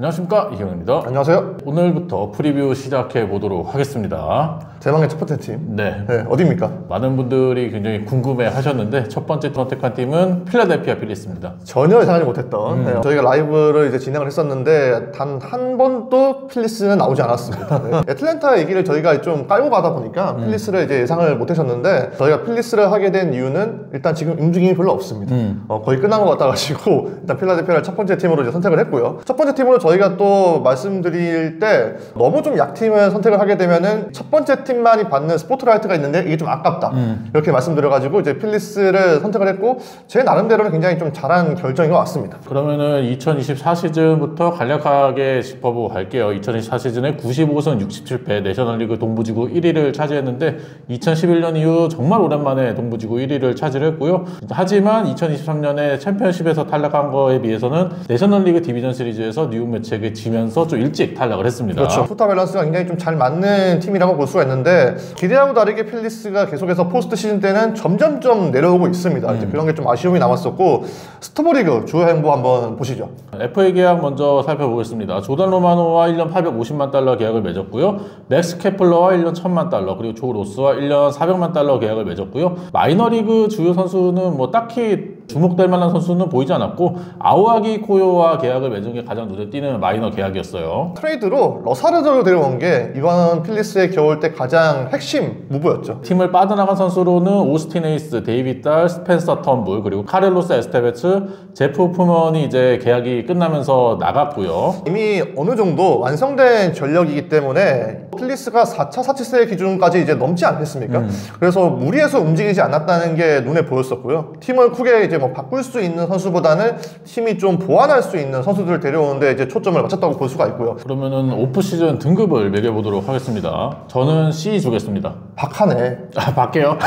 안녕하십니까, 이경입니다. 안녕하세요. 오늘부터 프리뷰 시작해 보도록 하겠습니다. 대망의 첫 번째 팀. 네. 어디입니까? 많은 분들이 굉장히 궁금해 하셨는데 첫 번째 선택한 팀은 필라델피아 필리스입니다. 전혀 예상하지 못했던 저희가 라이브를 이제 진행을 했었는데 단 한 번도 필리스는 나오지 않았습니다. 애틀랜타 얘기를 저희가 좀 깔고 가다 보니까 필리스를 이제 예상을 못하셨는데 저희가 필리스를 하게 된 이유는 일단 지금 움직임이 별로 없습니다. 거의 끝난 것 같아가지고 일단 필라델피아를 첫 번째 팀으로 이제 선택을 했고요. 첫 번째 팀으로 저희가 또 말씀드릴 때 너무 좀 약팀을 선택을 하게 되면은 첫 번째 팀만이 받는 스포트라이트가 있는데 이게 좀 아깝다 이렇게 말씀드려가지고 이제 필리스를 선택을 했고 제 나름대로는 굉장히 좀 잘한 결정인 것 같습니다. 그러면은 2024 시즌부터 간략하게 짚어보고 갈게요. 2024 시즌에 95승 67패 내셔널리그 동부지구 1위를 차지했는데 2011년 이후 정말 오랜만에 동부지구 1위를 차지했고요. 하지만 2023년에 챔피언십에서 탈락한 거에 비해서는 내셔널리그 디비전 시리즈에서 뉴욕매치에게 지면서 좀 일찍 탈락을 했습니다. 그렇죠. 투타 밸런스가 굉장히 좀 잘 맞는 팀이라고 볼 수가 있는데 기대하고 다르게 필리스가 계속해서 포스트 시즌 때는 점점점 내려오고 있습니다. 이제 그런 게 좀 아쉬움이 남았었고 스토브리그 주요 행보 한번 보시죠. FA 계약 먼저 살펴보겠습니다. 조던 로마노와 1년 850만 달러 계약을 맺었고요. 맥스 케플러와 1년 1000만 달러 그리고 조 로스와 1년 400만 달러 계약을 맺었고요. 마이너리그 주요 선수는 뭐 딱히 주목될 만한 선수는 보이지 않았고 아우아기 코요와 계약을 맺은 게 가장 눈에 띄는 마이너 계약이었어요. 트레이드로 러사르저를 데려온 게 이번 필리스의 겨울 때 가장 핵심 무브였죠. 팀을 빠져나간 선수로는 오스틴 에이스, 데이빗 달, 스펜서 텀블 그리고 카를로스 에스테베츠, 제프 호프먼이 이제 계약이 끝나면서 나갔고요. 이미 어느 정도 완성된 전력이기 때문에 필리스가 4차 사치세 기준까지 이제 넘지 않겠습니까? 그래서 무리해서 움직이지 않았다는 게 눈에 보였었고요. 팀을 크게 이제 뭐 바꿀 수 있는 선수보다는 팀이 좀 보완할 수 있는 선수들을 데려오는데 이제 초점을 맞췄다고 볼 수가 있고요. 그러면은 오프 시즌 등급을 매겨보도록 하겠습니다. 저는 C 주겠습니다. 박하네. 아, 밖에요?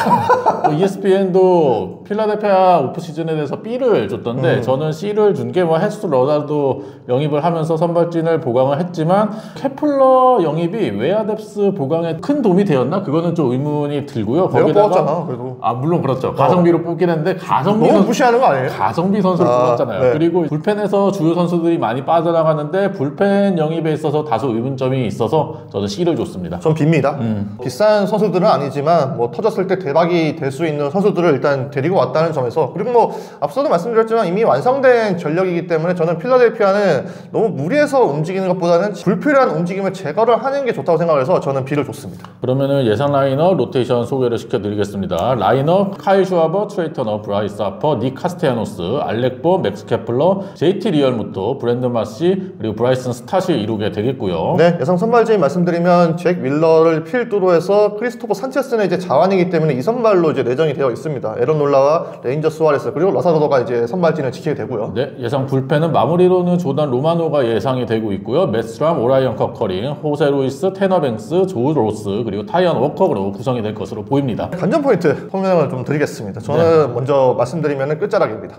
ESPN도 필라델피아 오프 시즌에 대해서 B를 줬던데 저는 C를 준 게 뭐 헬스 러자도 영입을 하면서 선발진을 보강을 했지만 케플러 영입이 웨아뎁스 보강에 큰 도움이 되었나? 그거는 좀 의문이 들고요. 내가 거기다가 뽑았잖아, 그래도. 아, 물론 그렇죠. 가성비로 뽑긴 했는데 너무 무시하는 거 아니에요? 가성비 선수를 뽑았잖아요. 네. 그리고 불펜에서 주요 선수들이 많이 빠져나가는데 불펜 영입에 있어서 다소 의문점이 있어서 저는 C를 줬습니다. 전 B입니다. 비싼 선수들은 아니지만 뭐 터졌을 때 대박이 될 수 있는 선수들을 일단 데리고 왔다는 점에서 그리고 뭐 앞서도 말씀드렸지만 이미 완성된 전력이기 때문에 저는 필라델피아는 너무 무리해서 움직이는 것보다는 불필요한 움직임을 제거를 하는 게 좋다고 생각해서 저는 B를 줬습니다. 그러면은 예상 라인업 로테이션 소개를 시켜드리겠습니다. 라인업 카일 슈아버, 트레이 터너, 브라이스 하퍼, 닉 카스테야노스, 알렉 보, 맥스 케플러, JT 리얼무토, 브랜든 마시 그리고 브라이슨 스탓이 이루게 되겠고요. 네, 예상 선발진 말씀드리면 잭 윌러를 필두로 해서 크리스토퍼 산체스는 이제 자완이기 때문에 이 선발로 이제 내정이 되어 있습니다. 에런 놀라와 레인저 수아레스 그리고 러사더가 이제 선발진을 지키게 되고요. 네, 예상 불펜은 마무리로는 조던 로마노가 예상이 되고 있고요. 매스트람, 오라이언 커커링, 호세 루이스, 테너 뱅스, 조 로스 그리고 타이언 워커로 구성이 될 것으로 보입니다. 관전 포인트 설명을 좀 드리겠습니다. 저는 먼저 말씀드리면 끝자락입니다.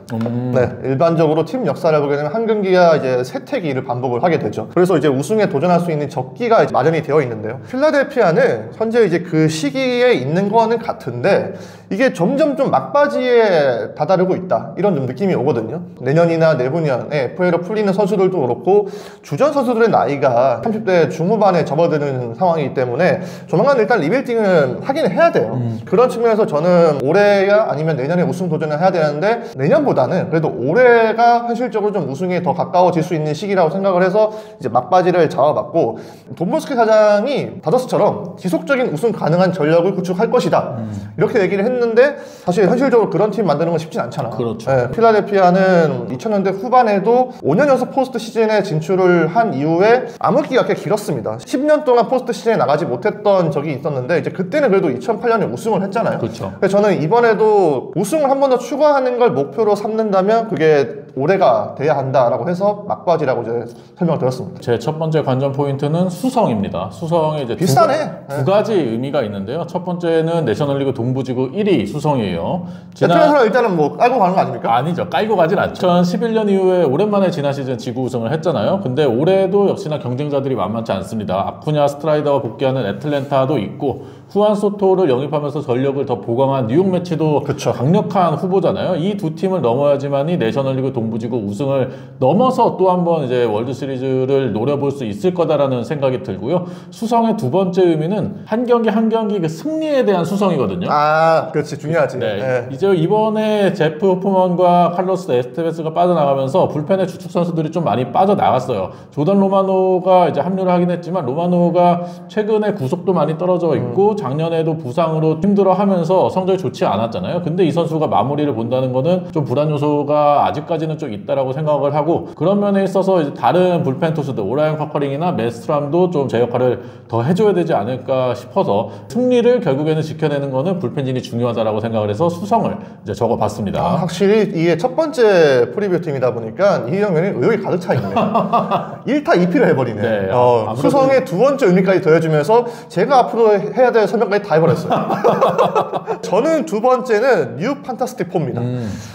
네, 일반적으로 팀 역사를 보게 되면 한 경기가 이제 세 태기를 반복을 하게 되죠. 그래서 이제 우승에 도전할 수 있는 적기가 마련이 되어 있는데요. 필라델피아는 현재 이제 그 시기에 있는 거는 같은데 이게 점점 좀 막바지에 다다르고 있다 이런 좀 느낌이 오거든요. 내년이나 내후년에 FA로 풀리는 선수들도 그렇고 주전 선수들의 나이가 30대 중후반에 접어드는 상황이기 때문에 조만간 일단 리빌딩을 하긴 해야 돼요. 그런 측면에서 저는 올해야 아니면 내년에 우승 도전을 해야 되는데 내년보다는 그래도 올해가 현실적으로 좀 우승에 더 가까워질 수 있는 시기라고 생각을 해서 이제 막바지를 잡아봤고 돈보스키 사장이 다저스처럼 지속적인 우승 가능한 전력을 구축할 것이다 이렇게 얘기를 했는데 사실 현실적으로 그런 팀 만드는 건 쉽진 않잖아. 그렇죠. 네, 필라델피아는 2000년대 후반에도 5년 연속 포스트 시즌에 진출을 한 이후에 암흑기가 꽤 길었습니다. 10년 동안 포스트 시즌에 나가지 못했던 적이 있었는데 이제 그때는 그래도 2008년에 우승을 했잖아요. 그렇죠. 그래서 저는 이번에도 우승을 한 번 더 추가하는 걸 목표로 삼는다면 그게 올해가 돼야 한다라고 해서 막바지라고 이제 설명을 드렸습니다. 제 첫 번째 관전 포인트는 수성입니다. 수성에 이제 비슷하네. 두 가지 의미가 있는데요. 첫 번째는 내셔널리그 동부지구 1위 수성이에요. 애틀랜타는 일단은 뭐 깔고 가는 거 아닙니까? 아니죠. 깔고 가진 않죠. 2011년 이후에 오랜만에 지난 시즌 지구 우승을 했잖아요. 근데 올해도 역시나 경쟁자들이 만만치 않습니다. 아쿠냐 스트라이더가 복귀하는 애틀랜타도 있고 후안 소토를 영입하면서 전력을 더 보강한 뉴욕 매치도 그쵸. 강력한 후보잖아요. 이 두 팀을 넘어야지만이 내셔널리그 동부지구 우승을 넘어서 또 한 번 이제 월드 시리즈를 노려볼 수 있을 거다라는 생각이 들고요. 수성의 두 번째 의미는 한 경기 한 경기 그 승리에 대한 수성이거든요. 아, 그렇지. 중요하지. 네. 네. 이제 이번에 제프 호프먼과 칼로스 에스테베스가 빠져나가면서 불펜의 주축 선수들이 좀 많이 빠져나갔어요. 조던 로마노가 이제 합류를 하긴 했지만 로마노가 최근에 구속도 많이 떨어져 있고 작년에도 부상으로 힘들어하면서 성적이 좋지 않았잖아요. 근데 이 선수가 마무리를 본다는 거는 좀 불안 요소가 아직까지는 좀 있다라고 생각을 하고 그런 면에 있어서 이제 다른 불펜 투수들 오라이언 커커링이나 메스트람도 좀 제 역할을 더 해줘야 되지 않을까 싶어서 승리를 결국에는 지켜내는 거는 불펜진이 중요하다라고 생각을 해서 수성을 이제 적어봤습니다. 확실히 이게 첫 번째 프리뷰 팀이다 보니까 이 장면이 의욕이 가득 차 있네. 1타 2피를 해버리네. 네, 수성의 두 번째 의미까지 더해주면서 제가 앞으로 해야 될 설명까지 다 해버렸어요. 저는 두 번째는 뉴 판타스틱 4입니다.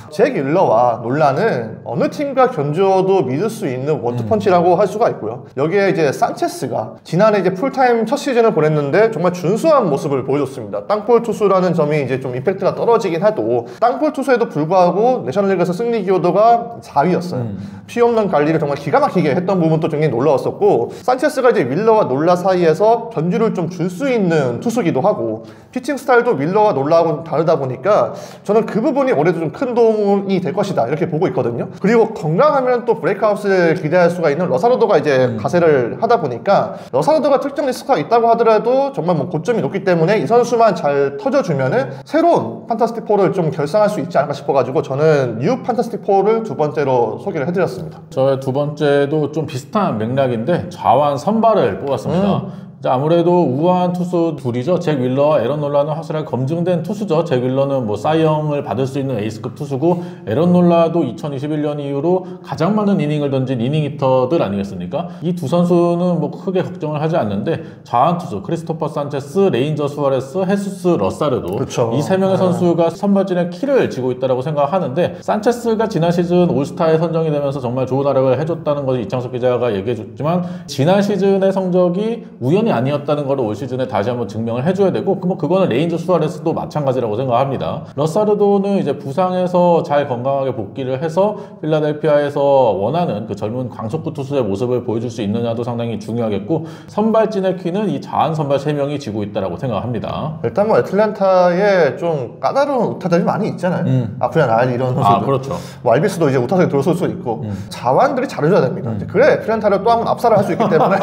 잭 윌러와 놀란은 어느 팀과 견주어도 믿을 수 있는 원투펀치라고 할 수가 있고요. 여기에 이제 산체스가 지난해 이제 풀타임 첫 시즌을 보냈는데 정말 준수한 모습을 보여줬습니다. 땅볼 투수라는 점이 이제 좀 임팩트가 떨어지긴 해도 땅볼 투수에도 불구하고 내셔널리그에서 승리 기여도가 4위였어요. 피 없는 관리를 정말 기가 막히게 했던 부분도 굉장히 놀라웠었고 산체스가 이제 윌러와 놀라 사이에서 견주를 좀 줄 수 있는 투수기도 하고 피칭 스타일도 윌러와 놀라하고 다르다 보니까 저는 그 부분이 올해도 좀 큰 도움이 될 것이다 이렇게 보고 있거든요. 그리고 건강하면 또 브레이크아웃을 기대할 수가 있는 러사로도가 이제 가세를 하다 보니까 러사로도가 특정 리스크가 있다고 하더라도 정말 뭐 고점이 높기 때문에 이 선수만 잘 터져주면은 새로운 판타스틱 4를 좀 결상할 수 있지 않을까 싶어가지고 저는 뉴 판타스틱 4를 두 번째로 소개를 해드렸습니다. 저의 두 번째도 좀 비슷한 맥락인데 좌완 선발을 뽑았습니다. 아무래도 우아한 투수 둘이죠. 잭 윌러와 에런 놀라는 확실하게 검증된 투수죠. 잭 윌러는 뭐 사이영을 받을 수 있는 에이스급 투수고 에런 놀라도 2021년 이후로 가장 많은 이닝을 던진 이닝 히터들 아니겠습니까? 이 두 선수는 뭐 크게 걱정을 하지 않는데 좌완 투수 크리스토퍼 산체스, 레인저 수아레스, 헤수스 러사르도 그렇죠. 이 세 명의 선수가 선발진의 키를 쥐고 있다고 생각하는데 산체스가 지난 시즌 올스타에 선정이 되면서 정말 좋은 활약을 해줬다는 것을 이창석 기자가 얘기해줬지만 지난 시즌의 성적이 우연히 아니었다는 걸 올 시즌에 다시 한번 증명을 해줘야 되고 뭐 그거는 레인저 수아레스도 마찬가지라고 생각합니다. 러사르도는 이제 부상에서 잘 건강하게 복귀를 해서 필라델피아에서 원하는 그 젊은 광속구 투수의 모습을 보여줄 수 있느냐도 상당히 중요하겠고 선발진의 키는 이 좌완 선발 3명이 지고 있다고 생각합니다. 일단 뭐 애틀랜타에 좀 까다로운 우타들이 많이 있잖아요. 아프리안 알 이런 선수들. 그렇죠. 뭐 알비스도 이제 우타석에 들어설 수 있고 자완들이 잘해줘야 됩니다. 그래 애틀랜타를 또 한 번 압살을 할 수 있기 때문에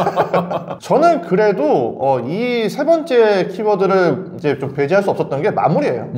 저는 그래도 이 세 번째 키워드를 이제 좀 배제할 수 없었던 게 마무리예요.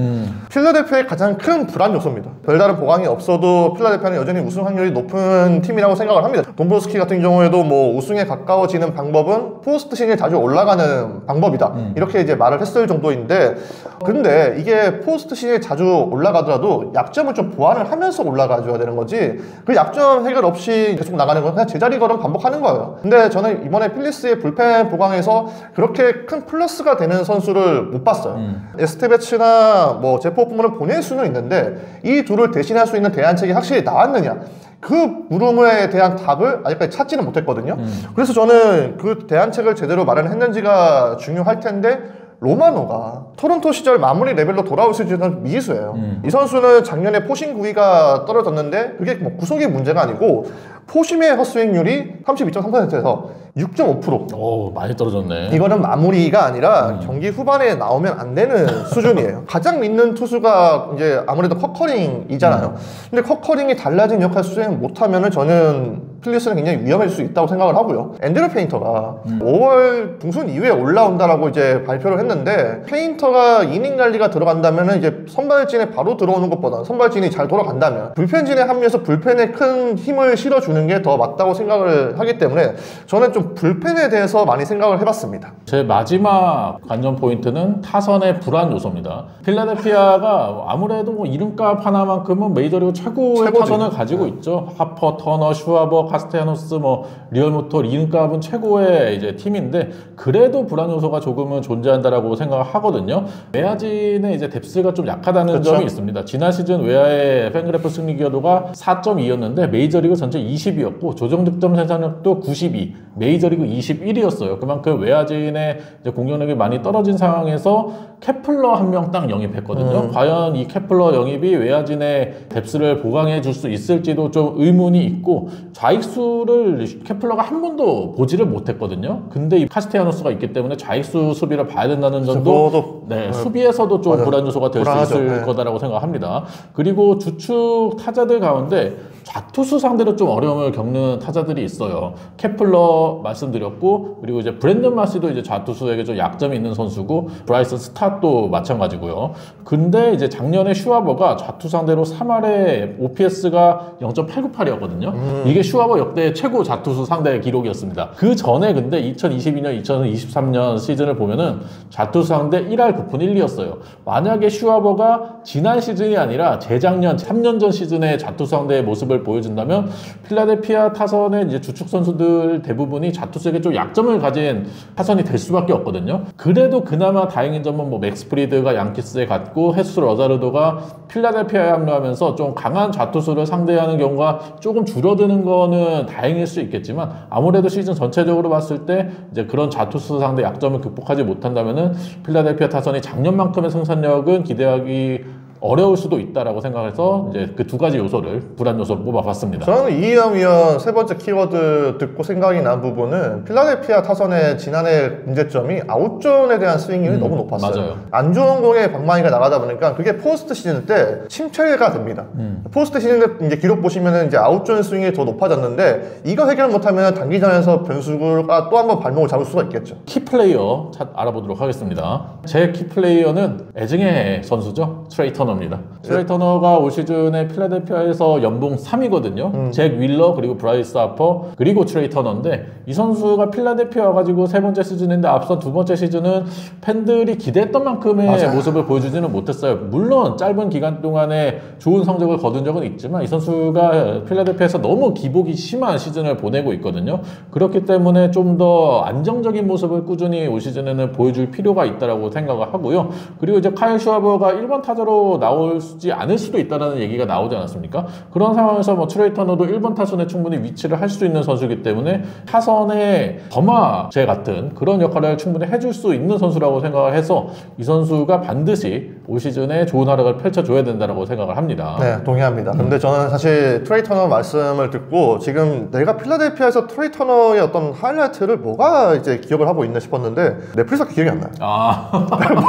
필라델피아의 가장 큰 불안 요소입니다. 별다른 보강이 없어도 필라델피아는 여전히 우승 확률이 높은 팀이라고 생각을 합니다. 돈브로스키 같은 경우에도 뭐 우승에 가까워지는 방법은 포스트 시즌에 자주 올라가는 방법이다. 이렇게 이제 말을 했을 정도인데 근데 이게 포스트 시즌에 자주 올라가더라도 약점을 좀 보완을 하면서 올라가줘야 되는 거지 그 약점 해결 없이 계속 나가는 건 그냥 제자리 걸음 반복하는 거예요. 근데 저는 이번에 필리스의 불펜 보강에서 그렇게 큰 플러스가 되는 선수를 못 봤어요. 에스테베츠나 뭐 제프 호프먼을 보낼 수는 있는데 이 둘을 대신할 수 있는 대안책이 확실히 나왔느냐 그 물음에 대한 답을 아직까지 찾지는 못했거든요. 그래서 저는 그 대안책을 제대로 마련했는지가 중요할 텐데 로마노가 토론토 시절 마무리 레벨로 돌아올 수 있는 미지수예요. 이 선수는 작년에 포심 9위가 떨어졌는데 그게 뭐 구속이 문제가 아니고 포심의 헛스윙률이 32.3%에서 6.5%. 오, 많이 떨어졌네. 이거는 마무리가 아니라 경기 후반에 나오면 안 되는 수준이에요. 가장 믿는 투수가 이제 아무래도 커커링이잖아요. 근데 커커링이 달라진 역할 수행 못하면은 저는 필리스는 굉장히 위험할 수 있다고 생각을 하고요. 앤드류 페인터가 5월 중순 이후에 올라온다라고 이제 발표를 했는데 페인터가 이닝 관리가 들어간다면은 이제 선발진에 바로 들어오는 것보다 선발진이 잘 돌아간다면 불펜진에 합류해서 불펜에 큰 힘을 실어주는 게 더 맞다고 생각을 하기 때문에 저는 좀 불펜에 대해서 많이 생각을 해봤습니다. 제 마지막 관전 포인트는 타선의 불안 요소입니다. 필라델피아가 아무래도 뭐 이름값 하나만큼은 메이저리그 최고의 최고지. 타선을 가지고 있죠. 하퍼, 터너, 슈아버, 카스테야노스, 뭐 리얼모토, 리는값은 최고의 이제 팀인데 그래도 불안 요소가 조금은 존재한다라고 생각을 하거든요. 외야진의 이제 뎁스가 좀 약하다는 그렇죠. 점이 있습니다. 지난 시즌 외야의 팬그래프 승리 기여도가 4.2였는데 메이저리그 전체 20위였고 조정 득점 생산력도 92, 메이저리그 21위였어요. 그만큼 외야진의 이제 공격력이 많이 떨어진 상황에서 케플러 한 명 딱 영입했거든요. 과연 이 케플러 영입이 외야진의 뎁스를 보강해 줄 수 있을지도 좀 의문이 있고 좌익수를 케플러가 한 번도 보지를 못했거든요. 근데 이 카스테야노스가 있기 때문에 좌익수 수비를 봐야 된다는 점도 네, 수비에서도 좀 불안 요소가 될 수 있을 거다라고 생각합니다. 그리고 주축 타자들 가운데 좌투수 상대로 좀 어려움을 겪는 타자들이 있어요. 케플러 말씀드렸고, 그리고 이제 브랜든 마시도 이제 좌투수에게 좀 약점이 있는 선수고, 브라이슨 스타도 마찬가지고요. 근데 이제 작년에 슈와버가 좌투 상대로 3할에 OPS가 0.898이었거든요. 이게 슈와버 역대 최고 좌투수 상대 기록이었습니다. 그 전에 근데 2022년, 2023년 시즌을 보면은 좌투수 상대 1할 9푼 1리였어요. 만약에 슈와버가 지난 시즌이 아니라 재작년 3년 전 시즌의 좌투수 상대의 모습을 보여준다면 필라델피아 타선의 이제 주축 선수들 대부분이 좌투수에게 좀 약점을 가진 타선이 될 수밖에 없거든요. 그래도 그나마 다행인 점은 뭐 맥스 프리드가 양키스에 갔고 헤수스 러자르도가 필라델피아에 합류하면서 좀 강한 좌투수를 상대하는 경우가 조금 줄어드는 거는 다행일 수 있겠지만 아무래도 시즌 전체적으로 봤을 때 이제 그런 좌투수 상대 약점을 극복하지 못한다면은 필라델피아 타선이 작년만큼의 생산력은 기대하기 어려울 수도 있다라고 생각해서 이제 그 두 가지 요소를 불안 요소로 뽑아봤습니다. 저는 이희영 위원 세 번째 키워드 듣고 생각이 난 부분은 필라델피아 타선의 지난해 문제점이 아웃존에 대한 스윙률이 너무 높았어요. 맞아요. 안 좋은 공에 방망이가 나가다 보니까 그게 포스트 시즌 때 침체가 됩니다. 포스트 시즌 때 이제 기록 보시면은 이제 아웃존 스윙이 더 높아졌는데 이거 해결 못하면 단기전에서 변수가 또 한 번 발목을 잡을 수가 있겠죠. 키플레이어 알아보도록 하겠습니다. 제 키플레이어는 애증의 선수죠. 트레이 터너입니다. 트레이 터너가 올 시즌에 필라델피아에서 연봉 3위거든요. 잭 윌러 그리고 브라이스 하퍼 그리고 트레이 터너인데 이 선수가 필라델피아 와가지고 세 번째 시즌인데 앞선 두 번째 시즌은 팬들이 기대했던 만큼의 모습을 보여주지는 못했어요. 물론 짧은 기간 동안에 좋은 성적을 거둔 적은 있지만 이 선수가 필라델피아에서 너무 기복이 심한 시즌을 보내고 있거든요. 그렇기 때문에 좀 더 안정적인 모습을 꾸준히 올 시즌에는 보여줄 필요가 있다고 생각을 하고요. 그리고 이제 카일 슈와버가 1번 타자로 나오지 않을 수도 있다는 얘기가 나오지 않았습니까? 그런 상황에서 뭐 트레이 터너도 1번 타선에 충분히 위치를 할 수 있는 선수이기 때문에 타선의 더마제 같은 그런 역할을 충분히 해줄 수 있는 선수라고 생각을 해서 이 선수가 반드시 올 시즌에 좋은 활약을 펼쳐줘야 된다고 생각을 합니다. 네, 동의합니다. 근데 저는 사실 트레이 터너 말씀을 듣고 지금 내가 필라델피아에서 트레이 터너의 어떤 하이라이트를 뭐가 이제 기억을 하고 있나 싶었는데 넷플릭스가 기억이 안 나요.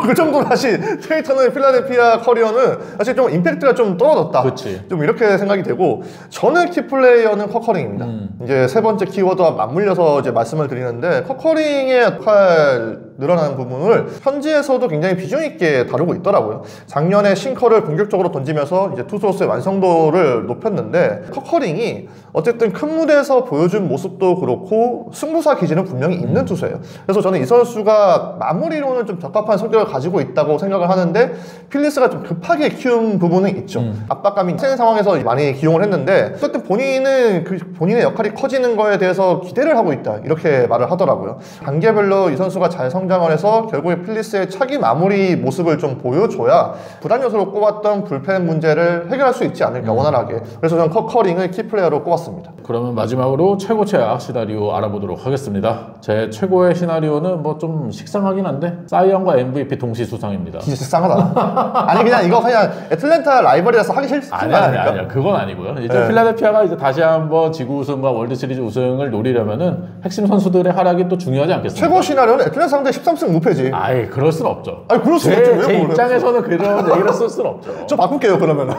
그 정도로 사실 트레이 터너의 필라델피아 커리어는 사실 좀 임팩트가 좀 떨어졌다. 그치. 좀 이렇게 생각이 되고 저는 키플레이어는 커커링입니다. 이제 세 번째 키워드와 맞물려서 이제 말씀을 드리는데 커커링의 역할 늘어나는 부분을 현지에서도 굉장히 비중 있게 다루고 있더라고요. 작년에 싱커를 공격적으로 던지면서 이제 투수로서의 완성도를 높였는데 커커링이 어쨌든 큰 무대에서 보여준 모습도 그렇고 승부사 기질은 분명히 있는 투수예요. 그래서 저는 이 선수가 마무리로는 좀 적합한 성격을 가지고 있다고 생각을 하는데 필리스가 좀 급하게 키운 부분은 있죠. 압박감이 센 상황에서 많이 기용을 했는데 어쨌든 본인은 그 본인의 역할이 커지는 거에 대해서 기대를 하고 있다 이렇게 말을 하더라고요. 단계별로 이 선수가 잘 성장을 해서 결국에 필리스의 차기 마무리 모습을 좀 보여줘야 불안 요소로 꼽았던 불펜 문제를 해결할 수 있지 않을까 원활하게. 그래서 저는 커커링을 키플레이어로 꼽았습니다. 그러면 마지막으로 최고 최악 시나리오 알아보도록 하겠습니다. 제 최고의 시나리오는 뭐 좀 식상하긴 한데 사이언과 MVP 동시 수상입니다. 진짜 식상하다. 아니 그냥 이거 그냥 애틀랜타 라이벌이라서 하기 싫은 거 아닙니까? 아니야. 그건 아니고요. 이제 필라델피아가 이제 다시 한번 지구 우승과 월드 시리즈 우승을 노리려면은 핵심 선수들의 활약이 또 중요하지 않겠습니까? 최고 시나리오는 애틀랜타 상대 13승 무패지. 아예 그럴 순 없죠. 아니 그럴 수 없죠. 제 입장에서는 그런 얘기를 쓸 수는 없죠. 저 바꿀게요 그러면.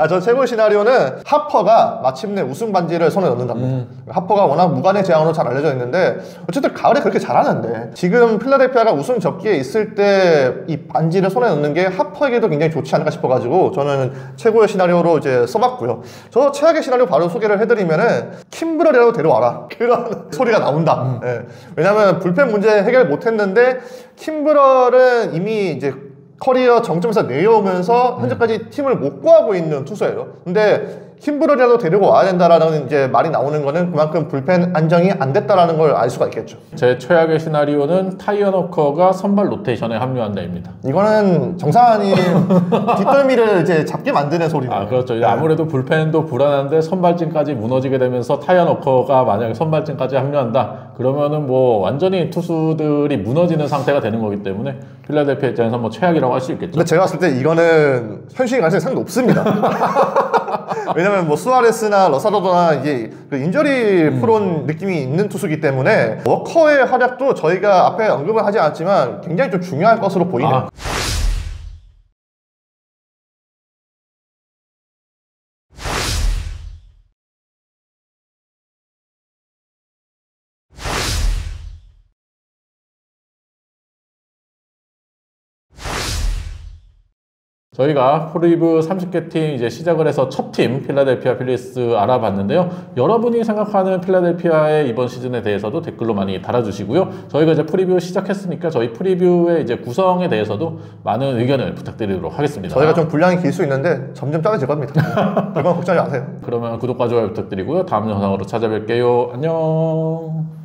저 최고 시나리오는 하퍼가 마침내 우승 반지를 손에 넣는답니다. 하퍼가 워낙 무관의 제왕으로 잘 알려져 있는데 어쨌든 가을에 그렇게 잘하는데 지금 필라델피아가 우승 적기에 있을 때 이 반지를 손에 넣는 게 하퍼에게도 굉장히 좋지 않을까 싶어가지고 저는 최고의 시나리오로 이제 써봤고요. 저 최악의 시나리오 바로 소개를 해드리면은 킴브럴이라도 데려와라 그런 소리가 나온다. 네. 왜냐면 불펜 문제 해결 못했는데 킴브럴은 이미 이제 커리어 정점에서 내려오면서 현재까지 팀을 못 구하고 있는 투수예요. 근데 킴브렐이라도 데리고 와야 된다라는 이제 말이 나오는 거는 그만큼 불펜 안정이 안 됐다라는 걸 알 수가 있겠죠. 제 최악의 시나리오는 타이언 워커가 선발 로테이션에 합류한다입니다. 이거는 정상 아닌 뒷덜미를 이제 잡게 만드는 소리네요. 아, 그렇죠. 아무래도 불펜도 불안한데 선발진까지 무너지게 되면서 타이언 워커가 만약에 선발진까지 합류한다. 그러면은 뭐 완전히 투수들이 무너지는 상태가 되는 거기 때문에 필라델피아 입장에서 뭐 최악이라고 할 수 있겠죠. 근데 제가 봤을 때 이거는 현실 가능성이 상당히 높습니다. 왜냐면 뭐 수아레스나 러사로도나 이게 그 인저리 프론 느낌이 있는 투수기 때문에 워커의 활약도 저희가 앞에 언급을 하지 않았지만 굉장히 좀 중요할 것으로 보이네요. 저희가 프리뷰 30개 팀 이제 시작을 해서 첫 팀 필라델피아 필리스 알아봤는데요. 여러분이 생각하는 필라델피아의 이번 시즌에 대해서도 댓글로 많이 달아주시고요. 저희가 이제 프리뷰 시작했으니까 저희 프리뷰의 이제 구성에 대해서도 많은 의견을 부탁드리도록 하겠습니다. 저희가 좀 분량이 길 수 있는데 점점 작아질 겁니다. 그건 걱정하지 마세요. 그러면 구독과 좋아요 부탁드리고요. 다음 영상으로 찾아뵐게요. 안녕.